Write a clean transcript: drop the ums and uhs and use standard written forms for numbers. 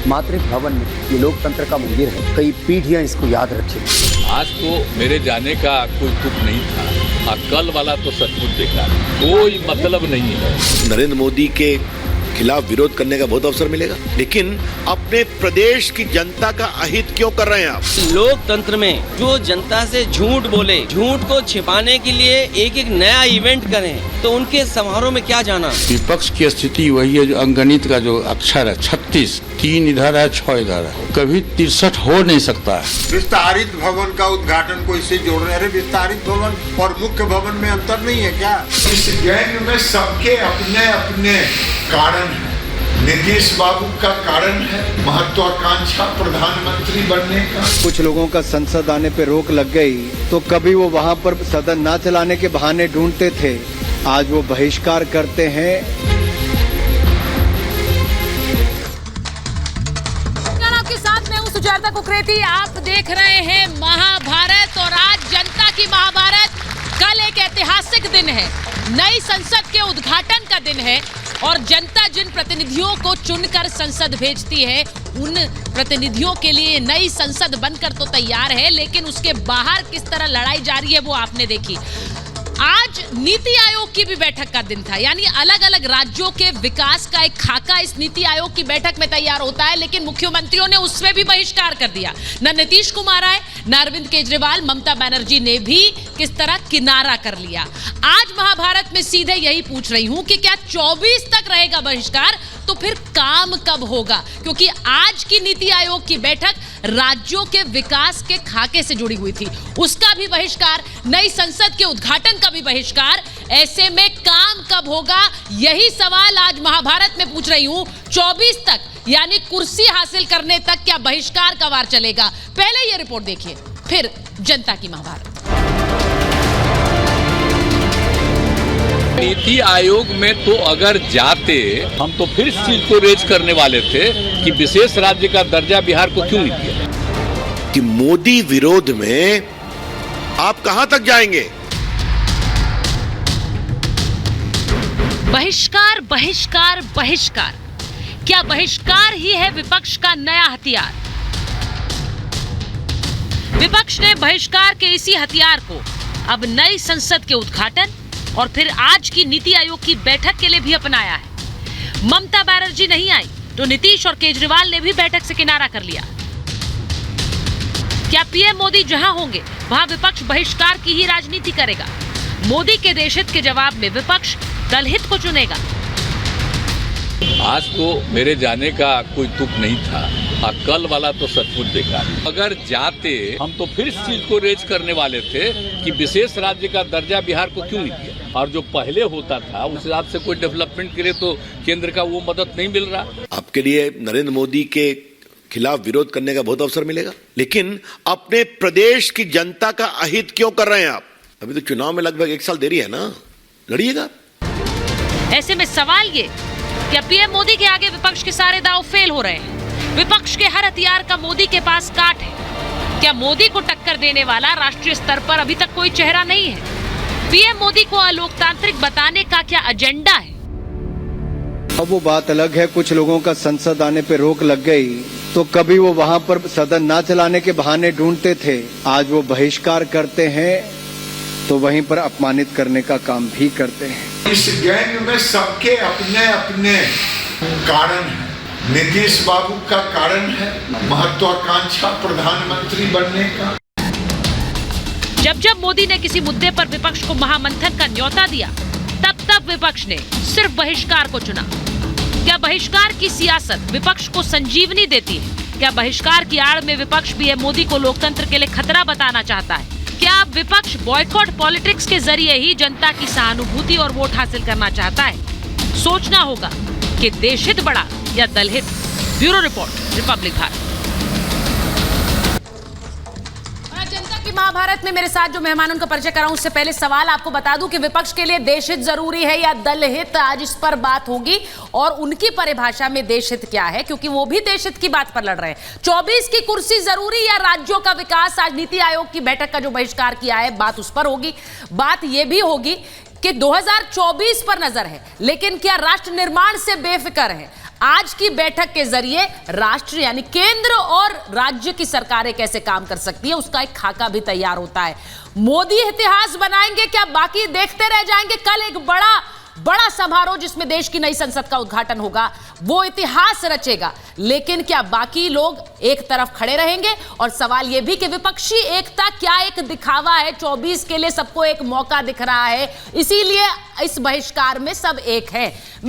मातृ भवन में ये लोकतंत्र का मंदिर है, कई पीढ़ियां इसको याद रखेंगी। आज तो मेरे जाने का कोई तुक नहीं था, कल वाला तो सचमुच बेकार, कोई मतलब नहीं है। नरेंद्र मोदी के खिलाफ विरोध करने का बहुत अवसर मिलेगा, लेकिन अपने प्रदेश की जनता का अहित क्यों कर रहे हैं आप? लोकतंत्र में जो जनता से झूठ बोले, झूठ को छिपाने के लिए एक एक नया इवेंट करें, तो उनके समारोह में क्या जाना। विपक्ष की स्थिति वही है जो अंगणित का जो अक्षर है 36, 3 इधर है 6 इधर है, कभी 63 हो नहीं सकता है। विस्तारित भवन का उद्घाटन को इससे जोड़ रहे हैं। विस्तारित भवन और मुख्य भवन में अंतर नहीं है क्या? इस गैंग में सबके अपने अपने कारण है। नीतीश बाबू का कारण है महत्वाकांक्षा प्रधानमंत्री बनने का। कुछ लोगों का संसद आने पे रोक लग गई तो कभी वो वहाँ पर सदन ना चलाने के बहाने ढूंढते थे, आज वो बहिष्कार करते हैं। आपके साथ मैं हूँ सुजाता कुकरेती। आप देख रहे हैं महाभारत और आज जनता की महाभारत। कल एक ऐतिहासिक दिन है, नई संसद के उद्घाटन का दिन है और जनता जिन प्रतिनिधियों को चुनकर संसद भेजती है उन प्रतिनिधियों के लिए नई संसद बनकर तो तैयार है, लेकिन उसके बाहर किस तरह लड़ाई जारी है वो आपने देखी। आज नीति आयोग की भी बैठक का दिन था, यानी अलग अलग राज्यों के विकास का एक खाका इस नीति आयोग की बैठक में तैयार होता है, लेकिन मुख्यमंत्रियों ने उसमें भी बहिष्कार कर दिया। न नीतीश कुमार आए, न अरविंद केजरीवाल, ममता बनर्जी ने भी किस तरह किनारा कर लिया। आज महाभारत में सीधे यही पूछ रही हूं कि क्या 24 तक रहेगा बहिष्कार, तो फिर काम कब होगा? क्योंकि आज की नीति आयोग की बैठक राज्यों के विकास के खाके से जुड़ी हुई थी, उसका भी बहिष्कार, नई संसद के उद्घाटन का भी बहिष्कार। ऐसे में काम कब होगा, यही सवाल आज महाभारत में पूछ रही हूं। 24 तक यानी कुर्सी हासिल करने तक क्या बहिष्कार का वार चलेगा? पहले ये रिपोर्ट देखिए, फिर जनता की महाभारत। नीति आयोग में तो अगर जाते हम तो फिर इस चीज को रेज करने वाले थे कि विशेष राज्य का दर्जा बिहार को क्यों नहीं दिया। कि मोदी विरोध में आप कहां तक जाएंगे? बहिष्कार, बहिष्कार, बहिष्कार। क्या बहिष्कार ही है विपक्ष का नया हथियार? विपक्ष ने बहिष्कार के इसी हथियार को अब नई संसद के उद्घाटन और फिर आज की नीति आयोग की बैठक के लिए भी अपनाया है। ममता बनर्जी नहीं आई तो नीतीश और केजरीवाल ने भी बैठक से किनारा कर लिया। क्या पीएम मोदी जहां होंगे वहां विपक्ष बहिष्कार की ही राजनीति करेगा? मोदी के देशहित के जवाब में विपक्ष दलहित को चुनेगा। आज तो मेरे जाने का कोई तुक नहीं था, कल वाला तो सचमुच बेकार। अगर जाते हम तो फिर इस चीज को रेज करने वाले थे कि विशेष राज्य का दर्जा बिहार को क्यों नहीं दिया। और जो पहले होता था उस हिसाब से कोई डेवलपमेंट के लिए तो केंद्र का वो मदद नहीं मिल रहा। आपके लिए नरेंद्र मोदी के खिलाफ विरोध करने का बहुत अवसर मिलेगा, लेकिन अपने प्रदेश की जनता का अहित क्यों कर रहे हैं आप? अभी तो चुनाव में लगभग 1 साल देरी है ना, लड़िएगा। ऐसे में सवाल ये, क्या पीएम मोदी के आगे विपक्ष के सारे दांव फेल हो रहे हैं? विपक्ष के हर हथियार का मोदी के पास काट है। क्या मोदी को टक्कर देने वाला राष्ट्रीय स्तर पर अभी तक कोई चेहरा नहीं है? पीएम मोदी को अलोकतांत्रिक बताने का क्या एजेंडा है? अब वो बात अलग है, कुछ लोगों का संसद आने पे रोक लग गई तो कभी वो वहाँ पर सदन ना चलाने के बहाने ढूंढते थे, आज वो बहिष्कार करते हैं तो वहीं पर अपमानित करने का काम भी करते हैं। इस गैंग में सबके अपने अपने कारण है। नीतीश बाबू का कारण है महत्वाकांक्षा प्रधानमंत्री बनने का। जब जब मोदी ने किसी मुद्दे पर विपक्ष को महामंथन का न्योता दिया, तब तब विपक्ष ने सिर्फ बहिष्कार को चुना। क्या बहिष्कार की सियासत विपक्ष को संजीवनी देती है? क्या बहिष्कार की आड़ में विपक्ष पीएम मोदी को लोकतंत्र के लिए खतरा बताना चाहता है? क्या विपक्ष बॉयकॉट पॉलिटिक्स के जरिए ही जनता की सहानुभूति और वोट हासिल करना चाहता है? सोचना होगा कि देशहित बड़ा या दलहित। Bureau report, republic Bharat. जनता की महाभारत में मेरे साथ जो मेहमान उनका परिचय कराऊं, उससे पहले सवाल आपको बता दूं कि विपक्ष के लिए देशहित जरूरी है या दलहित? आज इस पर बात होगी और उनकी परिभाषा में देशहित क्या है, क्योंकि वो भी देशहित की बात पर लड़ रहे हैं। 24 की कुर्सी जरूरी या राज्यों का विकास? आज नीति आयोग की बैठक का जो बहिष्कार किया है, बात उस पर होगी। बात यह भी होगी कि 2024 पर नजर है, लेकिन क्या राष्ट्र निर्माण से बेफिक्र है? आज की बैठक के जरिए राष्ट्र यानी केंद्र और राज्य की सरकारें कैसे काम कर सकती है उसका एक खाका भी तैयार होता है। मोदी इतिहास बनाएंगे क्या, बाकी देखते रह जाएंगे? कल एक बड़ा समारोह जिसमें देश की नई संसद का उद्घाटन होगा, वो इतिहास रचेगा। लेकिन क्या बाकी लोग एक तरफ खड़े रहेंगे? और सवाल यह भी कि विपक्षी एकता क्या एक दिखावा है? 24 के लिए सबको एक मौका दिख रहा है, इसीलिए इस बहिष्कार में सब एक है। मैं